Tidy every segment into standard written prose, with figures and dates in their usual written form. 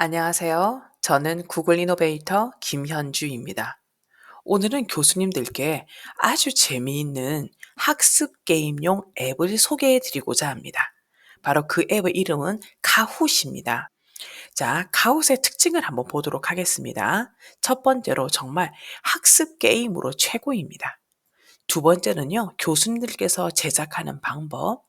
안녕하세요. 저는 구글 이노베이터 김현주입니다. 오늘은 교수님들께 아주 재미있는 학습 게임용 앱을 소개해 드리고자 합니다. 바로 그 앱의 이름은 카훗입니다. 자, 카훗의 특징을 한번 보도록 하겠습니다. 첫 번째로 정말 학습 게임으로 최고입니다. 두 번째는요, 교수님들께서 제작하는 방법,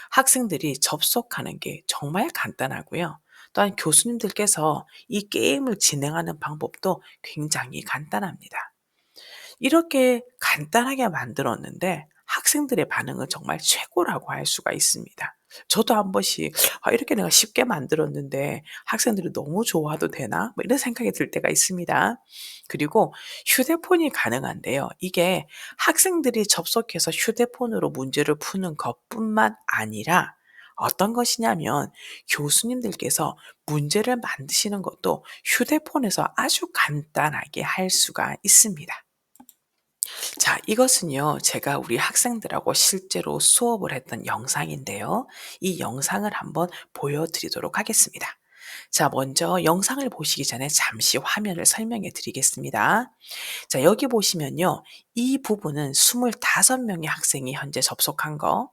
학생들이 접속하는 게 정말 간단하고요. 또한 교수님들께서 이 게임을 진행하는 방법도 굉장히 간단합니다. 이렇게 간단하게 만들었는데 학생들의 반응은 정말 최고라고 할 수가 있습니다. 저도 한 번씩 '아 이렇게 내가 쉽게 만들었는데 학생들이 너무 좋아해도 되나?' 뭐 이런 생각이 들 때가 있습니다. 그리고 휴대폰이 가능한데요. 이게 학생들이 접속해서 휴대폰으로 문제를 푸는 것뿐만 아니라 어떤 것이냐면 교수님들께서 문제를 만드시는 것도 휴대폰에서 아주 간단하게 할 수가 있습니다. 자, 이것은요, 제가 우리 학생들하고 실제로 수업을 했던 영상인데요. 이 영상을 한번 보여드리도록 하겠습니다. 자, 먼저 영상을 보시기 전에 잠시 화면을 설명해 드리겠습니다. 자, 여기 보시면요. 이 부분은 25명의 학생이 현재 접속한 거.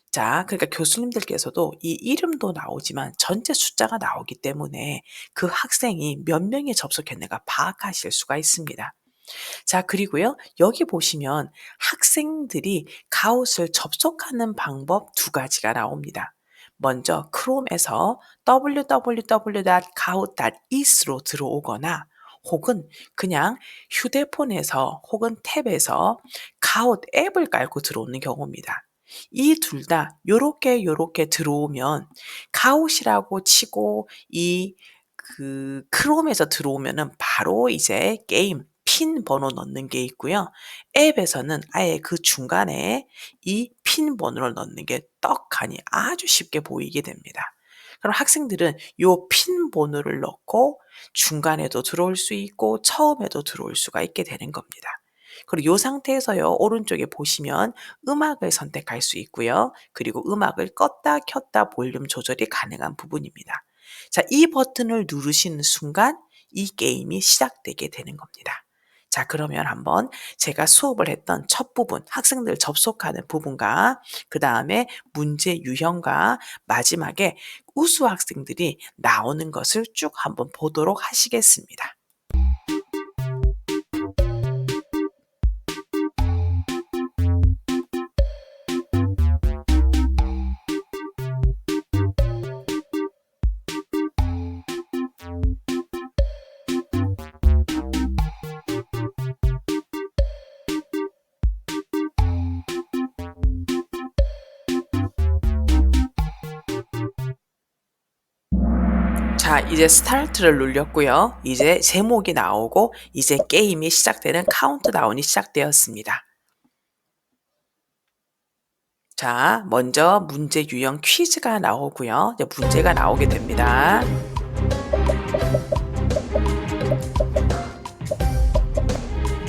자, 그러니까 교수님들께서도 이 이름도 나오지만 전체 숫자가 나오기 때문에 그 학생이 몇 명이 접속했는가 파악하실 수가 있습니다. 자, 그리고요. 여기 보시면 학생들이 가웃을 접속하는 방법 두 가지가 나옵니다. 먼저 크롬에서 www.kahoot.is로 들어오거나 혹은 그냥 휴대폰에서 혹은 탭에서 가웃 앱을 깔고 들어오는 경우입니다. 이 둘 다 요렇게 들어오면 가웃이라고 치고 크롬에서 들어오면은 바로 이제 게임 핀 번호 넣는 게 있고요. 앱에서는 아예 그 중간에 이 핀 번호를 넣는 게 떡하니 아주 쉽게 보이게 됩니다. 그럼 학생들은 요 핀 번호를 넣고 중간에도 들어올 수 있고 처음에도 들어올 수가 있게 되는 겁니다. 그리고 요 상태에서요. 오른쪽에 보시면 음악을 선택할 수 있고요. 그리고 음악을 껐다 켰다 볼륨 조절이 가능한 부분입니다. 자, 이 버튼을 누르시는 순간 이 게임이 시작되게 되는 겁니다. 자, 그러면 한번 제가 수업을 했던 첫 부분, 학생들 접속하는 부분과 그다음에 문제 유형과 마지막에 우수 학생들이 나오는 것을 쭉 한번 보도록 하시겠습니다. 자, 이제 스타트를 눌렸고요. 이제 제목이 나오고 이제 게임이 시작되는 카운트다운이 시작되었습니다. 자, 먼저 문제 유형 퀴즈가 나오고요. 이제 문제가 나오게 됩니다.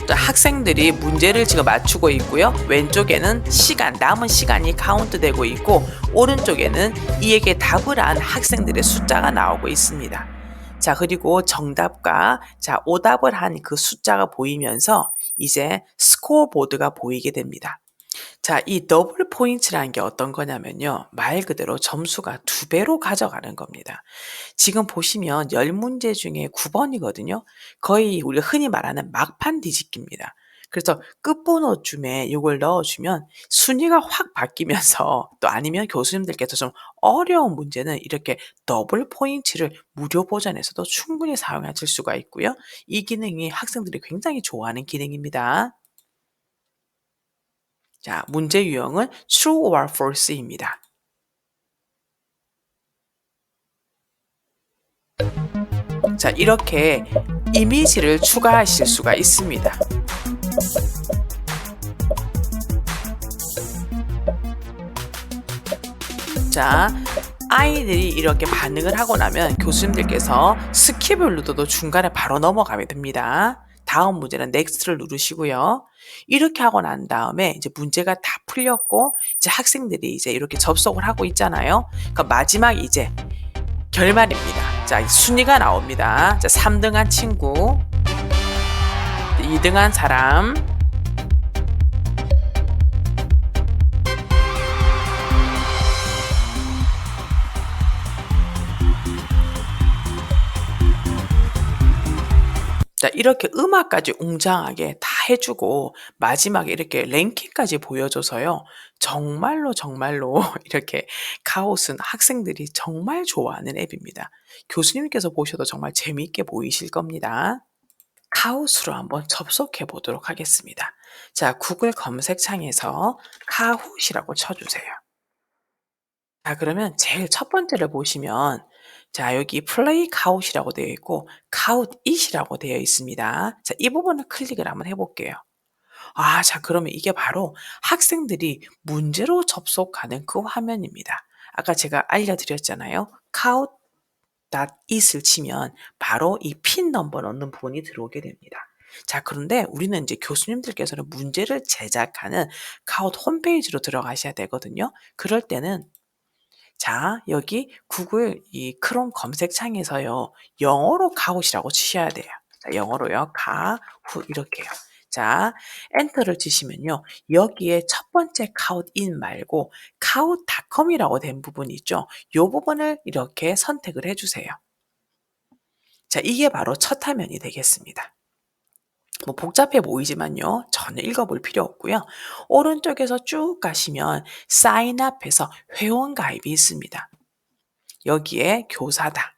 자, 학생들이 문제를 지금 맞추고 있고요. 왼쪽에는 시간, 남은 시간이 카운트되고 있고 오른쪽에는 이에게 답을 한 학생들의 숫자가 나오고 있습니다. 자, 그리고 정답과 오답을 한 그 숫자가 보이면서 이제 스코어보드가 보이게 됩니다. 자, 이 더블 포인트라는 게 어떤 거냐면요. 말 그대로 점수가 두 배로 가져가는 겁니다. 지금 보시면 10문제 중에 9번이거든요. 거의 우리가 흔히 말하는 막판 뒤집기입니다. 그래서 끝번호쯤에 요걸 넣어주면 순위가 확 바뀌면서 또 아니면 교수님들께서 좀 어려운 문제는 이렇게 더블 포인트를 무료 버전에서도 충분히 사용하실 수가 있고요. 이 기능이 학생들이 굉장히 좋아하는 기능입니다. 자, 문제 유형은 true or false입니다. 자, 이렇게 이미지를 추가하실 수가 있습니다. 자, 아이들이 이렇게 반응을 하고 나면 교수님들께서 스킵을 눌러도 중간에 바로 넘어가면 됩니다. 다음 문제는 넥스트를 누르시고요. 이렇게 하고 난 다음에 이제 문제가 다 풀렸고 이제 학생들이 이제 이렇게 접속을 하고 있잖아요. 그러니까 마지막 이제 결말입니다. 자, 순위가 나옵니다. 자, 3등한 친구, 2등한 사람, 자, 이렇게 음악까지 웅장하게 다 해 주고 마지막에 이렇게 랭킹까지 보여줘서요. 정말로, 정말로 이렇게 카호스는 학생들이 정말 좋아하는 앱입니다. 교수님께서 보셔도 정말 재미있게 보이실 겁니다. 카호스로 한번 접속해 보도록 하겠습니다. 자, 구글 검색창에서 카호스라고 쳐 주세요. 자, 그러면 제일 첫 번째를 보시면 자, 여기 플레이 카웃이라고 되어 있고 카웃 it이라고 되어 있습니다. 자, 이 부분을 클릭을 한번 해 볼게요. 아, 자, 그러면 이게 바로 학생들이 문제로 접속하는 그 화면입니다. 아까 제가 알려드렸잖아요. count.it을 치면 바로 이 핀 넘버 넣는 부분이 들어오게 됩니다. 자, 그런데 우리는 이제 교수님들께서는 문제를 제작하는 카웃 홈페이지로 들어가셔야 되거든요. 그럴 때는 자, 여기 구글 이 크롬 검색창에서요. 영어로 카웃이라고 치셔야 돼요. 자, 영어로요. 카후 이렇게요. 자, 엔터를 치시면요. 여기에 첫 번째 카웃인 말고 카웃닷컴이라고 된 부분이 있죠. 요 부분을 이렇게 선택을 해 주세요. 자, 이게 바로 첫 화면이 되겠습니다. 뭐 복잡해 보이지만요. 전혀 읽어볼 필요 없고요. 오른쪽에서 쭉 가시면 사인 앞에서 회원 가입이 있습니다. 여기에 교사다.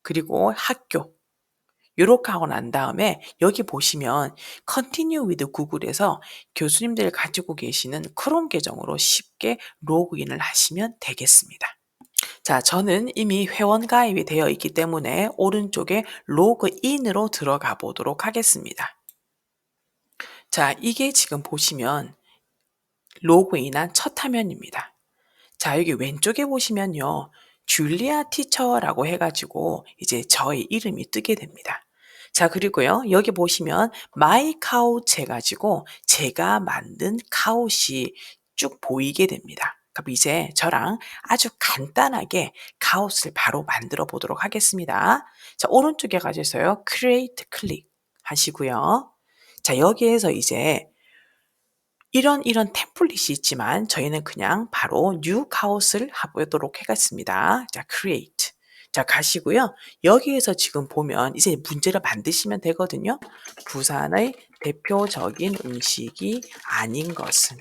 그리고 학교. 요렇게 하고 난 다음에 여기 보시면 Continue with Google에서 교수님들이 가지고 계시는 크롬 계정으로 쉽게 로그인을 하시면 되겠습니다. 자, 저는 이미 회원 가입이 되어 있기 때문에 오른쪽에 로그인으로 들어가 보도록 하겠습니다. 자, 이게 지금 보시면 로그인한 첫 화면입니다. 자, 여기 왼쪽에 보시면요. 줄리아 티처라고 해 가지고 이제 저의 이름이 뜨게 됩니다. 자, 그리고요. 여기 보시면 마이 카우치 해 가지고 제가 만든 카웃이 쭉 보이게 됩니다. 그럼 이제 저랑 아주 간단하게 카웃을 바로 만들어 보도록 하겠습니다. 자, 오른쪽에 가셔서요. 크리에이트 클릭 하시고요. 자, 여기에서 이제 이런 템플릿이 있지만 저희는 그냥 바로 뉴 카웃을 해보도록 하겠습니다. 자, create. 자, 가시고요. 여기에서 지금 보면 이제 문제를 만드시면 되거든요. 부산의 대표적인 음식이 아닌 것은.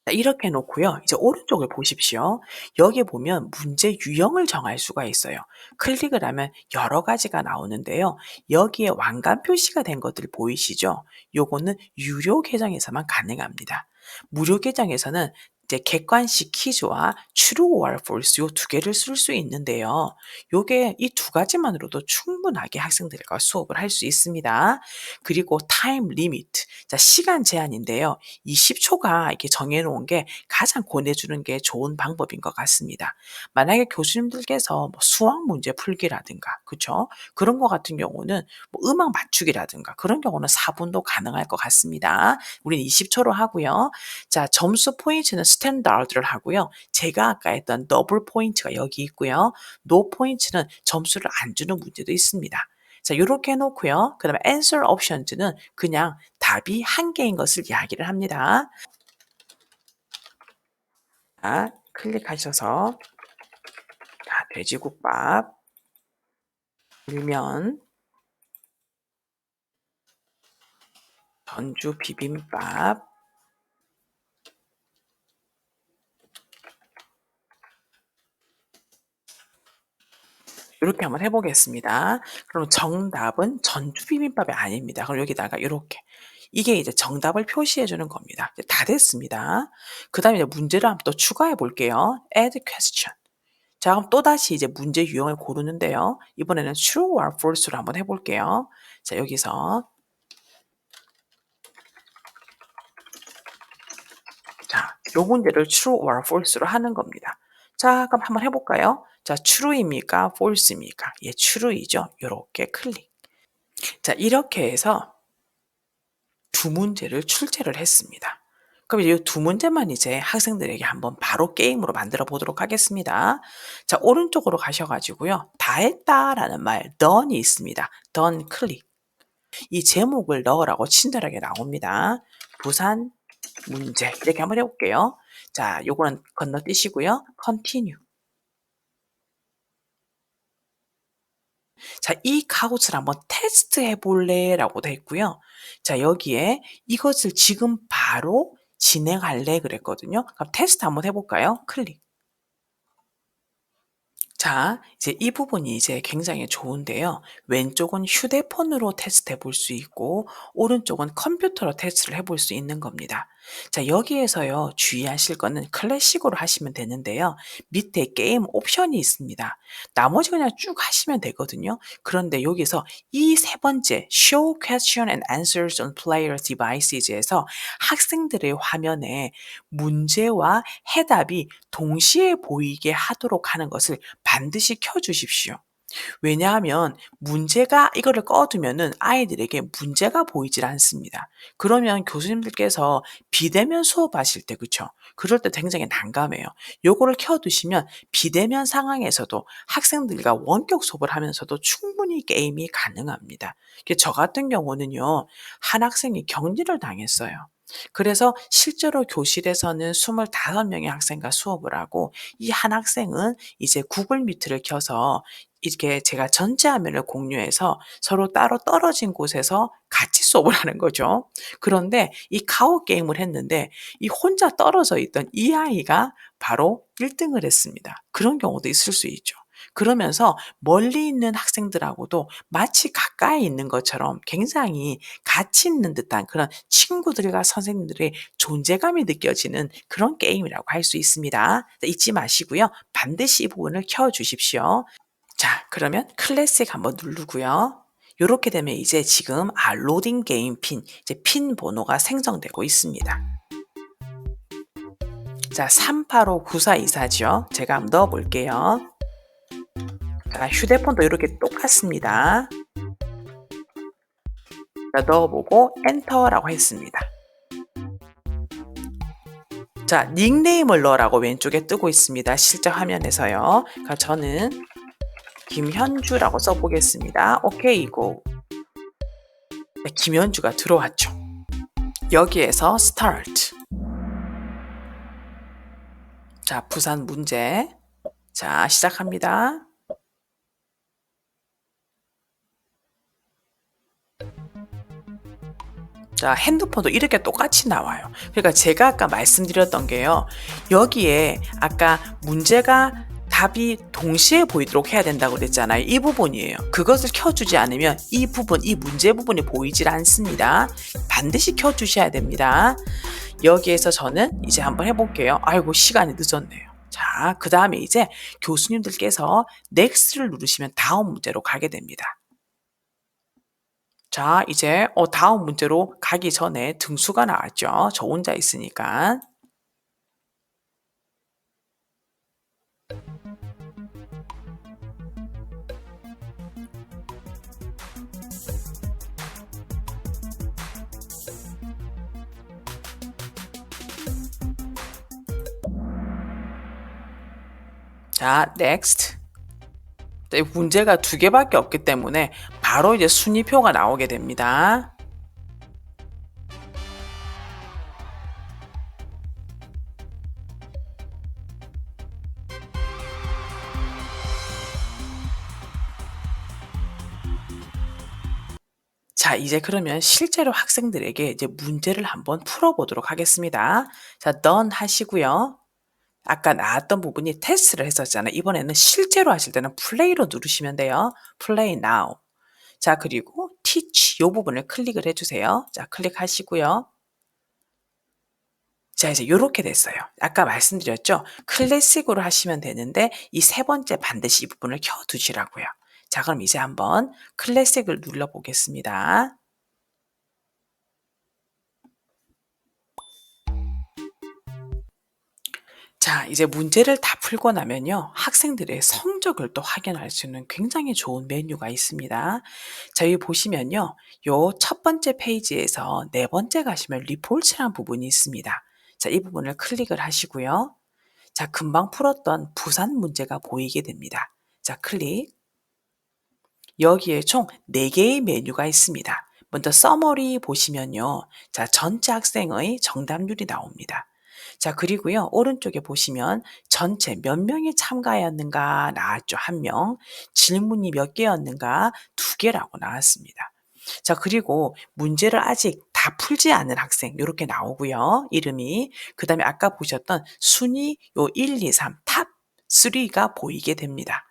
자, 이렇게 해 놓고요. 이제 오른쪽을 보십시오. 여기 보면 문제 유형을 정할 수가 있어요. 클릭을 하면 여러 가지가 나오는데요. 여기에 왕관 표시가 된 것들 보이시죠? 요거는 유료 계정에서만 가능합니다. 무료 계정에서는 이제 객관식 퀴즈와 true or false 요 두 개를 쓸 수 있는데요. 요게 이 두 가지만으로도 충분하게 학생들과 수업을 할 수 있습니다. 그리고 타임 리미트. 자, 시간 제한인데요. 20초가 이렇게 정해 놓은 게 가장 권해 주는 게 좋은 방법인 것 같습니다. 만약에 교수님들께서 뭐 수학 문제 풀기라든가 그쵸? 그런 거 같은 경우는 뭐 음악 맞추기라든가 그런 경우는 4 분도 가능할 것 같습니다. 우리는 20초로 하고요. 자, 점수 포인트는 스탠다드를 하고요. 제가 아까 했던 더블 포인트가 여기 있고요. 노 포인트는 점수를 안 주는 문제도 있습니다. 자, 요렇게 해 놓고요. 그다음에 answer options는 그냥 답이 한 개인 것을 이야기를 합니다. 자, 클릭하셔서 자, 돼지국밥, 밀면, 전주 비빔밥, 요렇게 한번 해 보겠습니다. 그럼 정답은 전주 비빔밥이 아닙니다. 그럼 여기다가 요렇게. 이게 이제 정답을 표시해 주는 겁니다. 이제 다 됐습니다. 그다음에 이제 문제를 한번 또 추가해 볼게요. add question. 자, 그럼 또다시 이제 문제 유형을 고르는데요. 이번에는 true or false로 한번 해 볼게요. 자, 여기서 자, 요 문제를 true or false로 하는 겁니다. 자, 그럼 한번 해 볼까요? 자, true입니까? false입니까? 예, true이죠. 요렇게 클릭. 자, 이렇게 해서 두 문제를 출제를 했습니다. 그럼 이 두 문제만 이제 학생들에게 한번 바로 게임으로 만들어 보도록 하겠습니다. 자, 오른쪽으로 가셔 가지고요. 다 했다라는 말 done이 있습니다. done 클릭. 이 제목을 넣으라고 친절하게 나옵니다. 부산 문제 이렇게 한번 해 볼게요. 자, 요거는 건너뛰시고요. continue. 자, 이 가옷을 한번 테스트해 볼래라고 돼 있고요. 자, 여기에 이것을 지금 바로 진행할래 그랬거든요. 그럼 테스트 한번 해 볼까요? 클릭. 자, 이제 이 부분이 이제 굉장히 좋은데요. 왼쪽은 휴대폰으로 테스트해 볼 수 있고, 오른쪽은 컴퓨터로 테스트를 해볼 수 있는 겁니다. 자, 여기에서요, 주의하실 거는 클래식으로 하시면 되는데요. 밑에 게임 옵션이 있습니다. 나머지 그냥 쭉 하시면 되거든요. 그런데 여기서 이 세 번째, Show Question and Answers on Player Devices에서 학생들의 화면에 문제와 해답이 동시에 보이게 하도록 하는 것을 반드시 켜 주십시오. 왜냐하면 문제가 이거를 꺼 두면은 아이들에게 문제가 보이질 않습니다. 그러면 교수님들께서 비대면 수업하실 때 그쵸? 그럴 때 굉장히 난감해요. 요거를 켜 두시면 비대면 상황에서도 학생들과 원격 수업을 하면서도 충분히 게임이 가능합니다. 저 같은 경우는요. 한 학생이 격리를 당했어요. 그래서 실제로 교실에서는 25 명의 학생과 수업을 하고 이 한 학생은 이제 구글 미트를 켜서 이렇게 제가 전체 화면을 공유해서 서로 따로 떨어진 곳에서 같이 수업을 하는 거죠. 그런데 이 카호 게임을 했는데 이 혼자 떨어져 있던 이 아이가 바로 1 등을 했습니다. 그런 경우도 있을 수 있죠. 그러면서 멀리 있는 학생들하고도 마치 가까이 있는 것처럼 굉장히 같이 있는 듯한 그런 친구들과 선생님들의 존재감이 느껴지는 그런 게임이라고 할 수 있습니다. 잊지 마시고요. 반드시 이 부분을 켜 주십시오. 자, 그러면 클래식 한번 누르고요. 요렇게 되면 이제 지금 로딩 게임 핀, 이제 핀 번호가 생성되고 있습니다. 자, 385942죠. 제가 한번 넣어 볼게요. 자, 휴대폰도 이렇게 똑같습니다. 자, 넣어 보고 엔터라고 했습니다. 자, 닉네임을 넣으라고 왼쪽에 뜨고 있습니다. 실제 화면에서요. 그러니까 저는 김현주라고 써 보겠습니다. 오케이 고. 네, 김현주가 들어왔죠. 여기에서 스타트. 자, 부산 문제. 자, 시작합니다. 자, 핸드폰도 이렇게 똑같이 나와요. 그러니까 제가 아까 말씀드렸던 게요. 여기에 아까 문제가 답이 동시에 보이도록 해야 된다고 그랬잖아요. 이 부분이에요. 그것을 켜주지 않으면 이 부분, 이 문제 부분이 보이질 않습니다. 반드시 켜주셔야 됩니다. 여기에서 저는 이제 한번 해볼게요. 아이고, 시간이 늦었네요. 자, 그 다음에 이제 교수님들께서 넥스트를 누르시면 다음 문제로 가게 됩니다. 자, 이제 다음 문제로 가기 전에 등수가 나왔죠. 저 혼자 있으니까. 자, next. 네, 문제가 2개밖에 없기 때문에 바로 이제 순위표가 나오게 됩니다. 자, 이제 그러면 실제로 학생들에게 이제 문제를 한번 풀어보도록 하겠습니다. 자, done 하시고요. 아까 나왔던 부분이 테스트를 했었잖아요. 이번에는 실제로 하실 때는 플레이로 누르시면 돼요. 플레이 now. 자, 그리고 teach 요 부분을 클릭을 해주세요. 자, 클릭하시고요. 자, 이제 요렇게 됐어요. 아까 말씀드렸죠? 클래식으로 하시면 되는데 이 세 번째 반드시 이 부분을 켜 두시라고요. 자, 그럼 이제 한번 클래식을 눌러 보겠습니다. 자, 이제 문제를 다 풀고 나면요. 학생들의 성적을 또 확인할 수 있는 굉장히 좋은 메뉴가 있습니다. 자, 여기 보시면요. 요 첫 번째 페이지에서 네 번째 가시면 리포트라는 부분이 있습니다. 자, 이 부분을 클릭을 하시고요. 자, 금방 풀었던 부산 문제가 보이게 됩니다. 자, 클릭. 여기에 총 4개의 메뉴가 있습니다. 먼저 서머리 보시면요. 자, 전체 학생의 정답률이 나옵니다. 자, 그리고요. 오른쪽에 보시면 전체 몇 명이 참가하였는가 나왔죠. 1명. 질문이 몇 개였는가 2개라고 나왔습니다. 자, 그리고 문제를 아직 다 풀지 않은 학생 요렇게 나오고요. 이름이. 그다음에 아까 보셨던 순위 요 1, 2, 3 탑 3가 보이게 됩니다.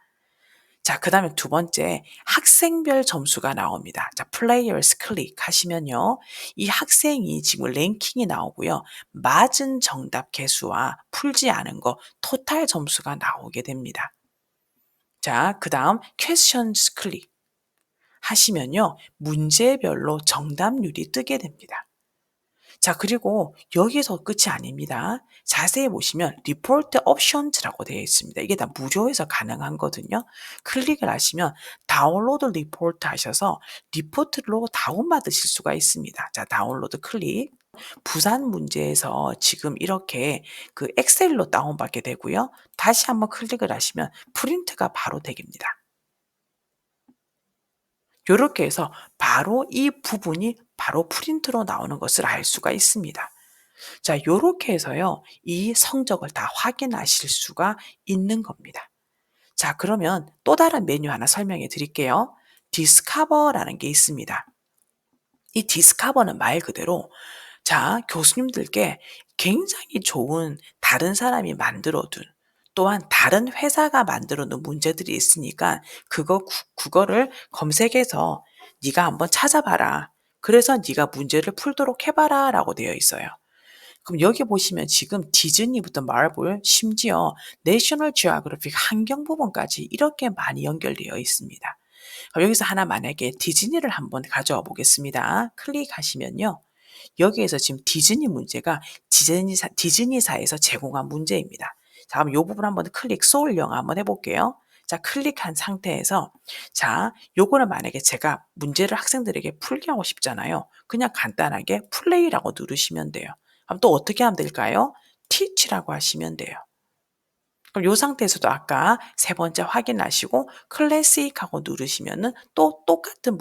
자, 그다음에 두 번째 학생별 점수가 나옵니다. 자, 플레이어스 클릭하시면요. 이 학생이 지금 랭킹이 나오고요. 맞은 정답 개수와 풀지 않은 거 토탈 점수가 나오게 됩니다. 자, 그다음 퀘스천스 클릭하시면요. 문제별로 정답률이 뜨게 됩니다. 자, 그리고 여기서 끝이 아닙니다. 자세히 보시면 리포트 옵션즈라고 되어 있습니다. 이게 다 무료에서 가능한 거든요. 클릭을 하시면 다운로드 리포트 하셔서 리포트로 다운받으실 수가 있습니다. 자, 다운로드 클릭. 부산 문제에서 지금 이렇게 그 엑셀로 다운받게 되고요. 다시 한번 클릭을 하시면 프린트가 바로 됩니다. 요렇게 해서 바로 이 부분이 바로 프린트로 나오는 것을 알 수가 있습니다. 자, 요렇게 해서요. 이 성적을 다 확인하실 수가 있는 겁니다. 자, 그러면 또 다른 메뉴 하나 설명해 드릴게요. 디스커버라는 게 있습니다. 이 디스커버는 말 그대로 자, 교수님들께 굉장히 좋은 다른 사람이 만들어 둔 또한 다른 회사가 만들어 놓은 문제들이 있으니까 그거를 검색해서 "네가 한번 찾아봐라. 그래서 네가 문제를 풀도록 해 봐라."라고 되어 있어요. 그럼 여기 보시면 지금 디즈니부터 마블 심지어 내셔널 지오그래픽 환경 부분까지 이렇게 많이 연결되어 있습니다. 그럼 여기서 하나 만약에 디즈니를 한번 가져와 보겠습니다. 클릭하시면요. 여기에서 지금 디즈니 문제가 디즈니사에서 제공한 문제입니다. 자, 그럼 요 부분 한번 클릭 소울 영어 한번 해 볼게요. 자, 클릭한 상태에서 자, 요거는 만약에 제가 문제를 학생들에게 풀게 하고 싶잖아요. 그냥 간단하게 플레이라고 누르시면 돼요. 그럼 또 어떻게 하면 될까요? teach라고 하시면 돼요. 그럼 요 상태에서도 아까 세 번째 확인하시고 클래식 하고 누르시면은 또 똑같은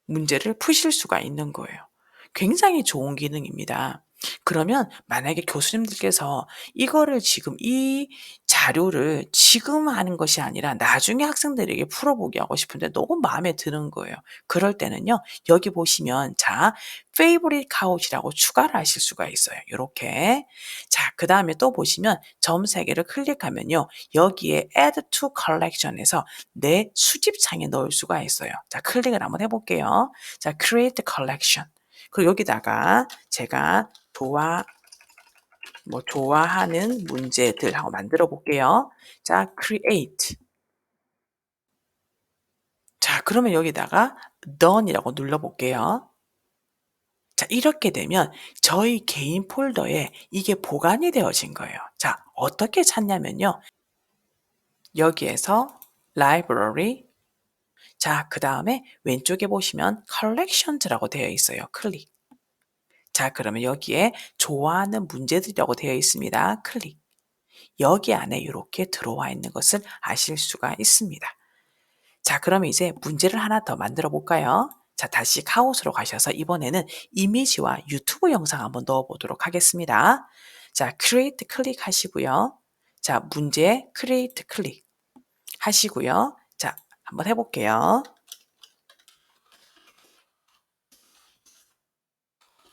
문제를 푸실 수가 있는 거예요. 굉장히 좋은 기능입니다. 그러면 만약에 교수님들께서 이거를 지금 이 자료를 지금 하는 것이 아니라 나중에 학생들에게 풀어보게 하고 싶은데 너무 마음에 드는 거예요. 그럴 때는요. 여기 보시면 자, favorite couch이라고 추가를 하실 수가 있어요. 요렇게. 자, 그다음에 또 보시면 점 3개를 클릭하면요. 여기에 add to collection에서 내 수집창에 넣을 수가 있어요. 자, 클릭을 한번 해 볼게요. 자, create collection. 그리고 여기다가 제가 좋아하는 문제들 하고 만들어 볼게요. 자, create. 자, 그러면 여기다가 done이라고 눌러 볼게요. 자, 이렇게 되면 저희 개인 폴더에 이게 보관이 되어진 거예요. 자, 어떻게 찾냐면요. 여기에서 library. 자, 그다음에 왼쪽에 보시면 collections라고 되어 있어요. 클릭. 자, 그러면 여기에 좋아하는 문제들이라고 되어 있습니다. 클릭. 여기 안에 이렇게 들어와 있는 것을 아실 수가 있습니다. 자, 그러면 이제 문제를 하나 더 만들어 볼까요? 자, 다시 카오스로 가셔서 이번에는 이미지와 유튜브 영상 한번 넣어 보도록 하겠습니다. 자, create 클릭하시고요. 자, 문제 create 클릭 하시고요. 자, 한번 해 볼게요.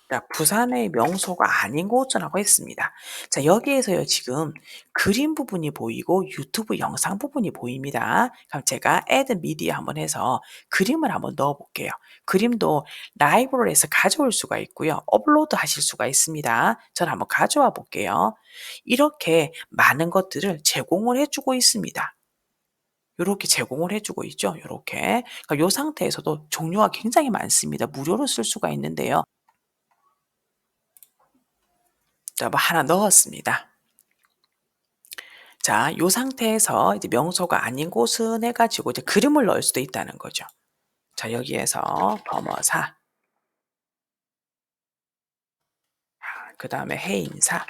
자, 부산의 명소가 아닌 곳이라고 했습니다. 자, 여기에서요, 지금 그림 부분이 보이고 유튜브 영상 부분이 보입니다. 그럼 제가 add media 한번 해서 그림을 한번 넣어 볼게요. 그림도 라이브러리에서 가져올 수가 있고요. 업로드 하실 수가 있습니다. 저는 한번 가져와 볼게요. 이렇게 많은 것들을 제공을 해주고 있습니다. 요렇게 제공을 해주고 있죠. 요렇게. 그러니까 요 상태에서도 종류가 굉장히 많습니다. 무료로 쓸 수가 있는데요. 자, 뭐 하나 넣었습니다. 자, 요 상태에서 이제 명소가 아닌 곳은 해 가지고 이제 그림을 넣을 수도 있다는 거죠. 자, 여기에서 범어사. 그다음에 해인사.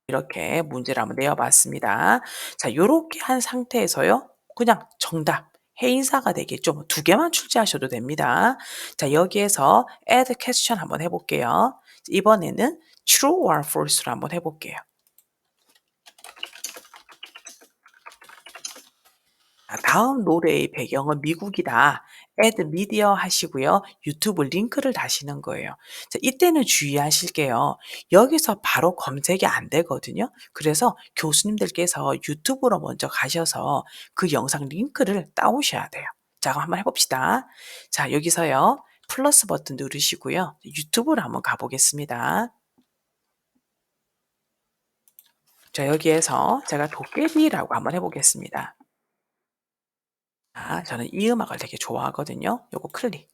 이렇게 문제를 한번 내어 봤습니다. 자, 요렇게 한 상태에서요. 그냥 정답 해인사가 되겠죠. 뭐 두 개만 출제하셔도 됩니다. 자, 여기에서 add question 한번 해 볼게요. 이번에는 true or false로 한번 해 볼게요. 다음 노래의 배경은 미국이다. add media 하시고요. 유튜브 링크를 다시는 거예요. 자, 이때는 주의하실게요. 여기서 바로 검색이 안 되거든요. 그래서 교수님들께서 유튜브로 먼저 가셔서 그 영상 링크를 따오셔야 돼요. 자, 그럼 한번 해봅시다. 자, 여기서요. 플러스 버튼 누르시고요. 유튜브로 한번 가보겠습니다. 자, 여기에서 제가 도깨비라고 한번 해보겠습니다. 저는 이 음악을 되게 좋아하거든요. 요거 클릭.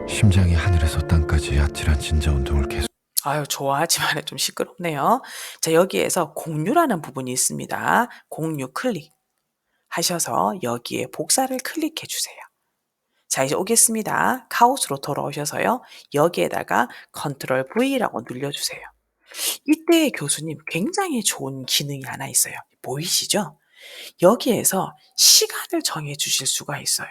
심장이 하늘에서 땅까지 아찔한 진자 운동을 계속. 아유, 좋아하지만은 좀 시끄럽네요. 자, 여기에서 공유라는 부분이 있습니다. 공유 클릭 하셔서 여기에 복사를 클릭해 주세요. 자, 이제 오겠습니다. 카오스로 돌아오셔서요. 여기에다가 컨트롤 V라고 눌러주세요. 이때 교수님 굉장히 좋은 기능이 하나 있어요. 보이시죠? 여기에서 시간을 정해 주실 수가 있어요.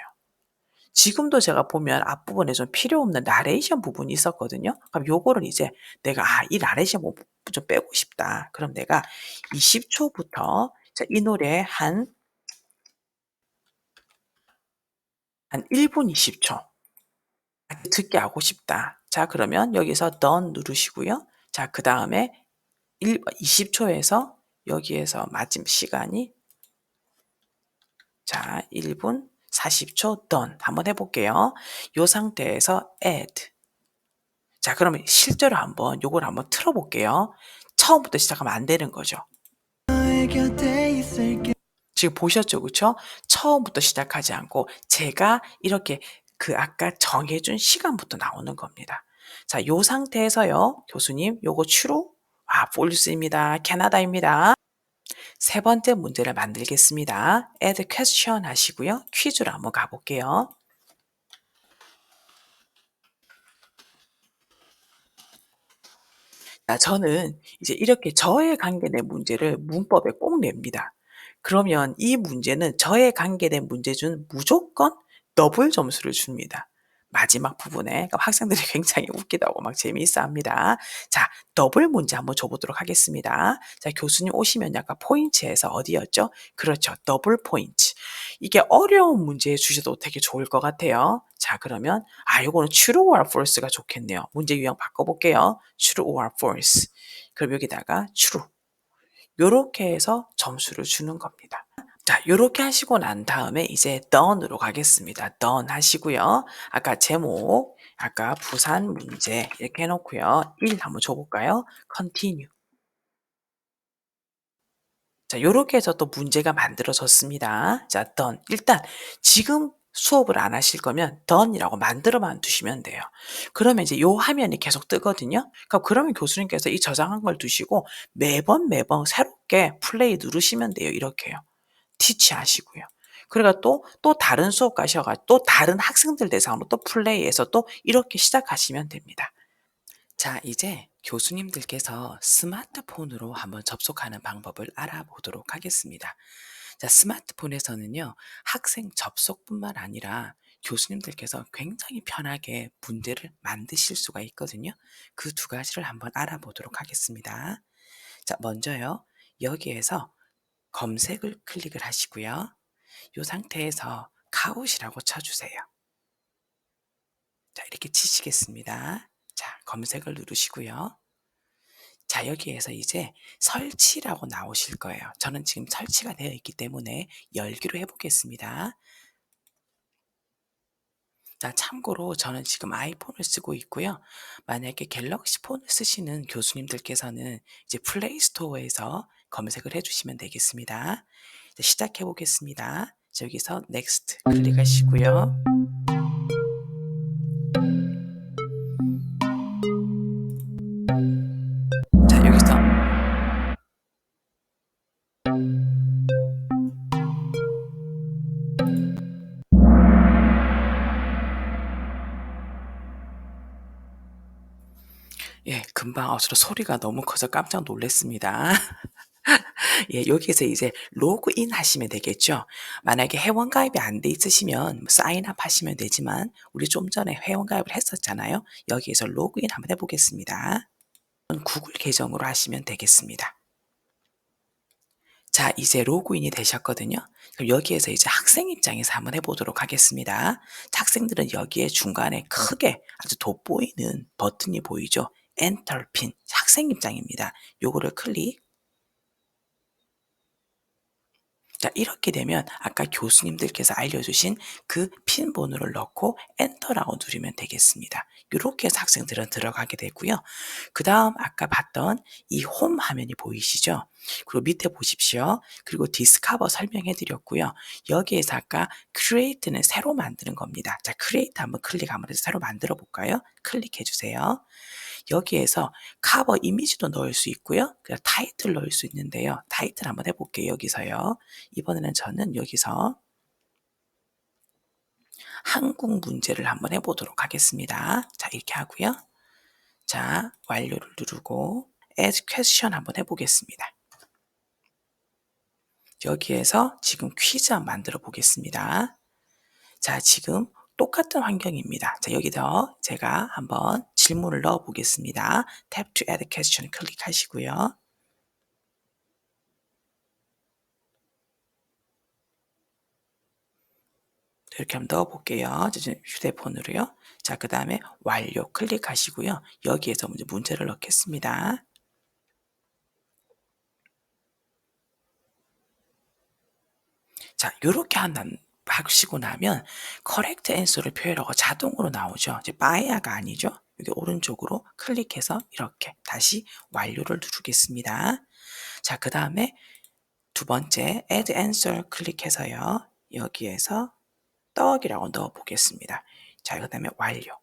지금도 제가 보면 앞부분에 좀 필요 없는 나레이션 부분이 있었거든요. 그럼 요거를 이제 내가 이 나레이션 부분 좀 빼고 싶다. 그럼 내가 20 초부터 이 노래 한 1분 20초 듣게 하고 싶다. 자, 그러면 여기서 done 누르시고요. 자, 그다음에 20 초에서 여기에서 마침 시간이 1분 40초 done 한번 해 볼게요. 요 상태에서 add. 자, 그러면 실제로 한번 요걸 한번 틀어 볼게요. 처음부터 시작하면 안 되는 거죠. 지금 보셨죠? 그쵸? 처음부터 시작하지 않고 제가 이렇게 그 아까 정해 준 시간부터 나오는 겁니다. 자, 요 상태에서요. 교수님 요거 true? false입니다. 캐나다입니다. 세 번째 문제를 만들겠습니다. add question 하시고요. 퀴즈로 한번 가 볼게요. 저는 이제 이렇게 저에 관계된 문제를 문법에 꼭 냅니다. 그러면 이 문제는 저에 관계된 문제는 무조건 더블 점수를 줍니다. 마지막 부분에. 그럼 학생들이 굉장히 웃기다고 막 재미있어합니다. 자, 더블 문제 한번 줘 보도록 하겠습니다. 자, 교수님 오시면 약간 포인트에서 어디였죠? 그렇죠. 더블 포인트. 이게 어려운 문제 주셔도 되게 좋을 것 같아요. 자, 그러면 요거는 true or false가 좋겠네요. 문제 유형 바꿔 볼게요. true or false. 그럼 여기다가 true. 요렇게 해서 점수를 주는 겁니다. 자, 요렇게 하시고 난 다음에 이제 done으로 가겠습니다. done 하시고요. 아까 제목, 아까 부산 문제 이렇게 해 놓고요. 1 한번 줘 볼까요? continue. 자, 요렇게 해서 또 문제가 만들어졌습니다. 자, done. 일단 지금 수업을 안 하실 거면 done이라고 만들어만 두시면 돼요. 그러면 이제 요 화면이 계속 뜨거든요. 그러면 교수님께서 이 저장한 걸 두시고 매번 새롭게 플레이 누르시면 돼요. 이렇게요. 티치 하시고요. 그러니까 또 다른 수업 가셔가 또 다른 학생들 대상으로 또 플레이해서 또 이렇게 시작하시면 됩니다. 자, 이제 교수님들께서 스마트폰으로 한번 접속하는 방법을 알아보도록 하겠습니다. 자, 스마트폰에서는요, 학생 접속뿐만 아니라 교수님들께서 굉장히 편하게 문제를 만드실 수가 있거든요. 그 두 가지를 한번 알아보도록 하겠습니다. 자, 먼저요, 여기에서 검색을 클릭을 하시고요. 이 상태에서 카웃이라고 쳐주세요. 자, 이렇게 치시겠습니다. 자, 검색을 누르시고요. 자, 여기에서 이제 설치라고 나오실 거예요. 저는 지금 설치가 되어 있기 때문에 열기로 해 보겠습니다. 자, 참고로 저는 지금 아이폰을 쓰고 있고요. 만약에 갤럭시 폰을 쓰시는 교수님들께서는 이제 플레이 스토어에서 검색을 해 주시면 되겠습니다. 이제 시작해 보겠습니다. 자, 여기서 넥스트 클릭하시고요. 자, 여기서 예, 금방 서로 소리가 너무 커서 깜짝 놀랐습니다. 예, 여기에서 이제 로그인 하시면 되겠죠. 만약에 회원 가입이 안 돼 있으시면 사인업 하시면 되지만 우리 좀 전에 회원 가입을 했었잖아요. 여기에서 로그인 한번 해 보겠습니다. 구글 계정으로 하시면 되겠습니다. 자, 이제 로그인이 되셨거든요. 그럼 여기에서 이제 학생 입장에서 한번 해 보도록 하겠습니다. 학생들은 여기에 중간에 크게 아주 돋보이는 버튼이 보이죠? 엔터 핀 학생 입장입니다. 요거를 클릭. 자, 이렇게 되면 아까 교수님들께서 알려주신 그 핀 번호를 넣고 엔터라고 누르면 되겠습니다. 이렇게 해서 학생들은 들어가게 되고요. 그 다음 아까 봤던 이 홈 화면이 보이시죠? 그리고 밑에 보십시오. 그리고 디스커버 설명해 드렸고요. 여기에서 아까 create는 새로 만드는 겁니다. 자, create 한번 클릭 한번 해서 새로 만들어 볼까요? 클릭해 주세요. 여기에서 커버 이미지도 넣을 수 있고요. 그냥 타이틀 넣을 수 있는데요. 타이틀 한번 해볼게요. 여기서요. 이번에는 저는 여기서 한국 문제를 한번 해보도록 하겠습니다. 자, 이렇게 하고요. 자, 완료를 누르고 add question 한번 해보겠습니다. 여기에서 지금 퀴즈 한번 만들어 보겠습니다. 자, 지금 똑같은 환경입니다. 자, 여기서 제가 한번 질문을 넣어 보겠습니다. Tap to add question 클릭하시고요. 이렇게 한번 넣어 볼게요. 휴대폰으로요. 자, 그 다음에 완료 클릭하시고요. 여기에서 먼저 문제를 넣겠습니다. 자, 요렇게 하시고 나면 correct answer를 표현하고 자동으로 나오죠. 이제 by가 아니죠. 여기 오른쪽으로 클릭해서 이렇게 다시 완료를 누르겠습니다. 자, 그 다음에 두 번째 add answer 클릭해서요. 여기에서 떡이라고 넣어 보겠습니다. 자, 그 다음에 완료.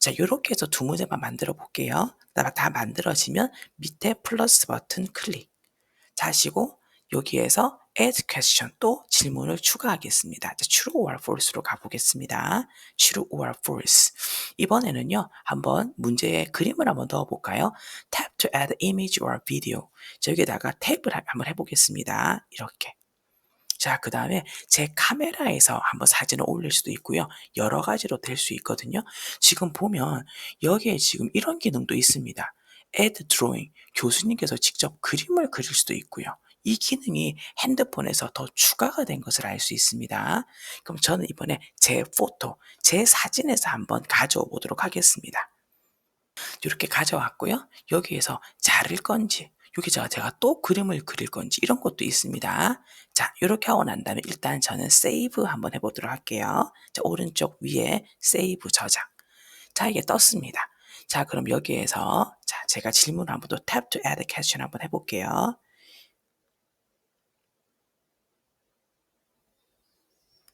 자, 요렇게 해서 두 문제만 만들어 볼게요. 그다음에 다 만들어지면 밑에 플러스 버튼 클릭. 자, 하시고 여기에서 add question 또 질문을 추가하겠습니다. 자, true or false로 가보겠습니다. true or false. 이번에는요, 한번 문제에 그림을 한번 넣어 볼까요? tap to add image or video. 자, 여기다가 탭을 한번 해보겠습니다. 이렇게. 자, 그 다음에 제 카메라에서 한번 사진을 올릴 수도 있고요. 여러 가지로 될 수 있거든요. 지금 보면 여기에 지금 이런 기능도 있습니다. Add Drawing. 교수님께서 직접 그림을 그릴 수도 있고요. 이 기능이 핸드폰에서 더 추가가 된 것을 알 수 있습니다. 그럼 저는 이번에 제 포토, 제 사진에서 한번 가져오 보도록 하겠습니다. 이렇게 가져왔고요. 여기에서 자를 건지 여기 제가 또 그림을 그릴 건지 이런 것도 있습니다. 자, 이렇게 하고 난 다음에 일단 저는 세이브 한번 해보도록 할게요. 자, 오른쪽 위에 세이브 저장. 자, 이게 떴습니다. 자, 그럼 여기에서 자, 제가 질문을 한번 또 tap to add question 한번 해볼게요.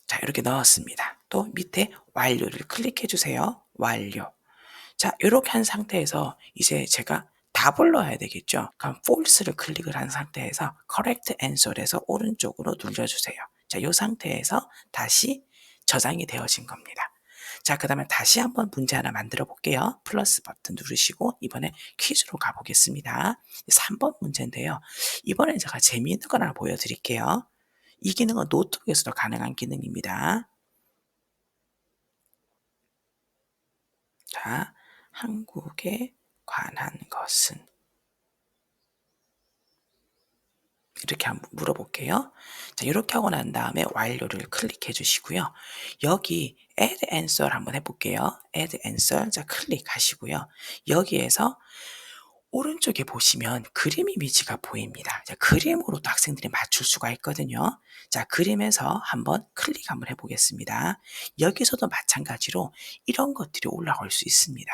자, 이렇게 넣었습니다. 또 밑에 완료를 클릭해 주세요. 완료. 자, 요렇게 한 상태에서 이제 제가 답을 넣어야 되겠죠. 그럼 false를 클릭을 한 상태에서 correct answer에서 오른쪽으로 눌러주세요. 자, 요 상태에서 다시 저장이 되어진 겁니다. 자, 그 다음에 다시 한번 문제 하나 만들어 볼게요. 플러스 버튼 누르시고 이번에 퀴즈로 가보겠습니다. 3번 문제인데요. 이번엔 제가 재미있는 걸 하나 보여드릴게요. 이 기능은 노트북에서도 가능한 기능입니다. 자, 한국에 관한 것은 이렇게 한번 물어볼게요. 자, 이렇게 하고 난 다음에 완료를 클릭해 주시고요. 여기 add answer 한번 해볼게요. add answer. 자, 클릭하시고요. 여기에서 오른쪽에 보시면 그림 이미지가 보입니다. 자, 그림으로도 학생들이 맞출 수가 있거든요. 자, 그림에서 한번 클릭 한번 해보겠습니다. 여기서도 마찬가지로 이런 것들이 올라올 수 있습니다.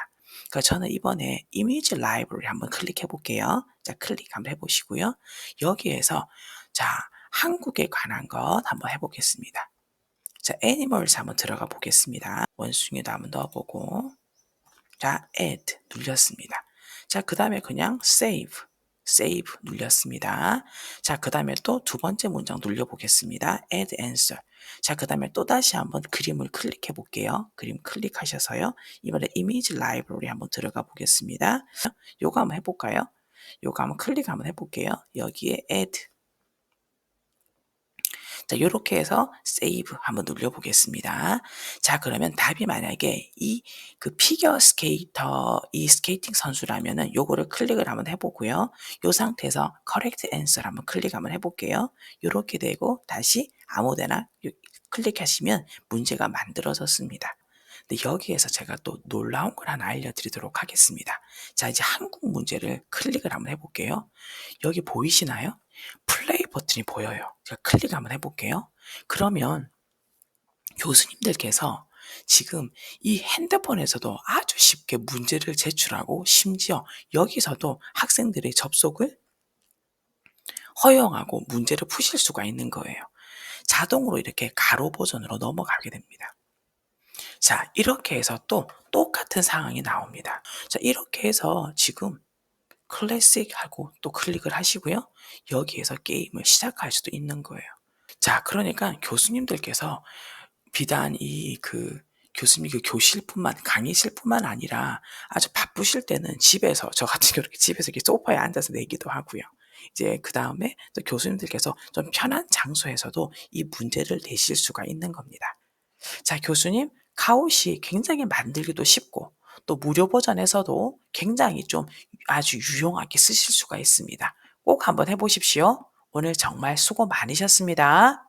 그러니까 저는 이번에 이미지 라이브러리 한번 클릭해 볼게요. 자, 클릭 한번 해보시고요. 여기에서 자, 한국에 관한 것 한번 해보겠습니다. 자, 애니멀스 한번 들어가 보겠습니다. 원숭이도 한번 넣어보고 자, add 눌렸습니다. 자, 그 다음에 그냥 save. 세이브 눌렸습니다. 자, 그 다음에 또 두 번째 문장 눌려보겠습니다. add answer. 자, 그 다음에 또 다시 한번 그림을 클릭해 볼게요. 그림 클릭하셔서요. 이번에 이미지 라이브러리 한번 들어가 보겠습니다. 요거 한번 해볼까요? 요거 한번 클릭 한번 해볼게요. 여기에 add. 자, 요렇게 해서 세이브 한번 눌려보겠습니다. 자, 그러면 답이 만약에 이 그 피겨 스케이터, 이 스케이팅 선수라면은 요거를 클릭을 한번 해보고요. 요 상태에서 correct answer 한번 클릭 한번 해볼게요. 요렇게 되고 다시 아무데나 클릭하시면 문제가 만들어졌습니다. 근데 여기에서 제가 또 놀라운 걸 하나 알려드리도록 하겠습니다. 자, 이제 한국 문제를 클릭을 한번 해볼게요. 여기 보이시나요? 플레이 버튼이 보여요. 제가 클릭 한번 해볼게요. 그러면 교수님들께서 지금 이 핸드폰에서도 아주 쉽게 문제를 제출하고 심지어 여기서도 학생들의 접속을 허용하고 문제를 푸실 수가 있는 거예요. 자동으로 이렇게 가로 버전으로 넘어가게 됩니다. 자, 이렇게 해서 또 똑같은 상황이 나옵니다. 자, 이렇게 해서 지금 클래식하고 또 클릭을 하시고요. 여기에서 게임을 시작할 수도 있는 거예요. 자, 그러니까 교수님들께서 비단 교수님 교실뿐만 강의실뿐만 아니라 아주 바쁘실 때는 집에서 저 같은 경우 이렇게 집에서 이렇게 소파에 앉아서 내기도 하고요. 이제 그다음에 또 교수님들께서 좀 편한 장소에서도 이 문제를 내실 수가 있는 겁니다. 자, 교수님, 카옷이 굉장히 만들기도 쉽고 또 무료 버전에서도 굉장히 좀 아주 유용하게 쓰실 수가 있습니다. 꼭 한번 해 보십시오. 오늘 정말 수고 많으셨습니다.